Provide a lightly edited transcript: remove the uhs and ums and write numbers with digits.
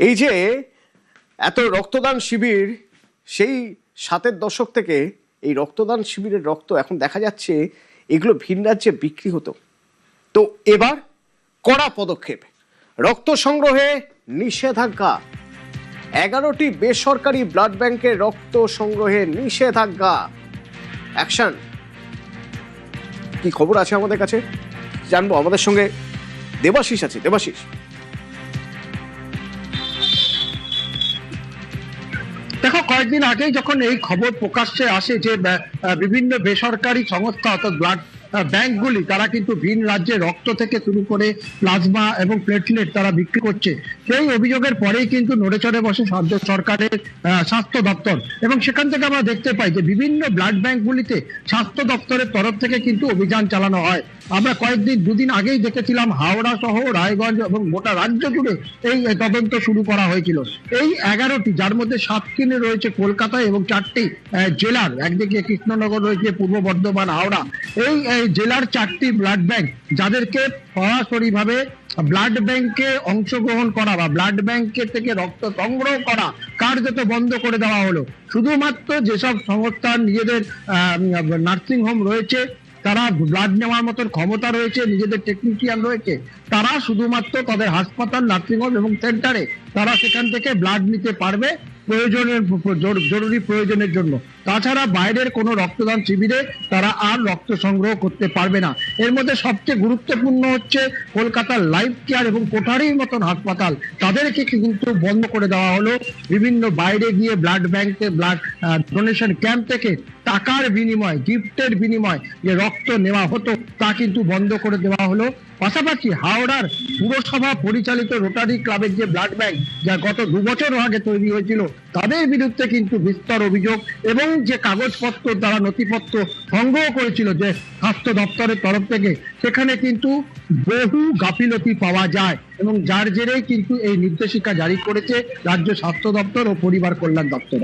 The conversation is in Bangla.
এই যে এত রক্তদান শিবির, সেই 7-এর দশক থেকে এই রক্তদান শিবিরের রক্ত এখন দেখা যাচ্ছে এগুলো ভিন রাজ্যে বিক্রি হতো। তো এবার কড়া পদক্ষেপ, রক্ত সংগ্রহে নিষেধাজ্ঞা। 11টি বেসরকারি ব্লাড ব্যাংকের রক্ত সংগ্রহে নিষেধাজ্ঞা। অ্যাকশন। কি খবর আছে আমাদের কাছে জানবো, আমাদের সঙ্গে দেবাশিস আছে। দেবাশিস, দেখো, কয়েকদিন আগেই যখন এই খবর প্রকাশ্যে আসে যে বিভিন্ন বেসরকারি সংস্থা অর্থাৎ ব্লাড ব্যাংকগুলি তারা কিন্তু ভিন রাজ্যে রক্ত থেকে শুরু করে প্লাজমা এবং প্লেটলেট তারা বিক্রি করছে, সেই অভিযোগের পরেই কিন্তু নড়ে চড়ে বসে রাজ্য সরকারের স্বাস্থ্য দপ্তর। এবং সেখান থেকে আমরা দেখতে পাই যে বিভিন্ন ব্লাড ব্যাংকগুলিতে স্বাস্থ্য দপ্তরের তরফ থেকে কিন্তু অভিযান চালানো হয়। আমরা দুদিন আগেই দেখেছিলাম হাওড়া সহ রায়গঞ্জ এবং গোটা রাজ্য জুড়ে এই তদন্ত শুরু করা হয়েছিল। এই 11টি, যার মধ্যে 7টি রয়েছে কলকাতায় এবং 4টি জেলার, একদিকে কৃষ্ণনগর রয়েছে, পূর্ব বর্ধমান, হাওড়া, এই জেলার 4টি ব্লাড ব্যাংক যাদেরকে সরাসরিভাবে ব্লাড ব্যাংকে অংশগ্রহণ করা বা ব্লাড ব্যাংকের থেকে রক্ত সংগ্রহ করা কার্যত বন্ধ করে দেওয়া হলো। শুধুমাত্র যেসব সংস্থার নিজেদের নার্সিং হোম রয়েছে, তারা ব্লাড নেওয়ার মতন ক্ষমতা রয়েছে, নিজেদের টেকনিশিয়ান রয়েছে, তারা শুধুমাত্র তাদের হাসপাতাল, নার্সিং হোম এবং সেন্টারে তারা সেখান থেকে ব্লাড নিতে পারবে প্রয়োজনের, জরুরি প্রয়োজনের জন্য। তাছাড়া বাইরের কোনো রক্তদান শিবিরে তারা আর রক্ত সংগ্রহ করতে পারবে না। এর মধ্যে সবচেয়ে গুরুত্বপূর্ণ হচ্ছে কলকাতার লাইফ কেয়ার এবং কোঠারির মতন হাসপাতাল, তাদেরকে কিন্তু বন্ধ করে দেওয়া হলো। বিভিন্ন বাইরে গিয়ে ব্লাড ব্যাংকে, ব্লাড ডোনেশন ক্যাম্প থেকে টাকার বিনিময়, গিফটের বিনিময় যে রক্ত নেওয়া হতো তা কিন্তু বন্ধ করে দেওয়া হলো। পাশাপাশি হাওড়ার পুরসভা পরিচালিত রোটারি ক্লাবের যে ব্লাড ব্যাংক, যা গত 2 বছর আগে তৈরি হয়েছিল, তাদের বিরুদ্ধে কিন্তু বিস্তর অভিযোগ এবং যে কাগজপত্র তারা নথিপত্র সংগ্রহ করেছিল যে স্বাস্থ্য দপ্তরের তরফ থেকে, সেখানে কিন্তু বহু গাফিলতি পাওয়া যায় এবং যার জেরেই কিন্তু এই নির্দেশিকা জারি করেছে রাজ্য স্বাস্থ্য দপ্তর ও পরিবার কল্যাণ দপ্তর।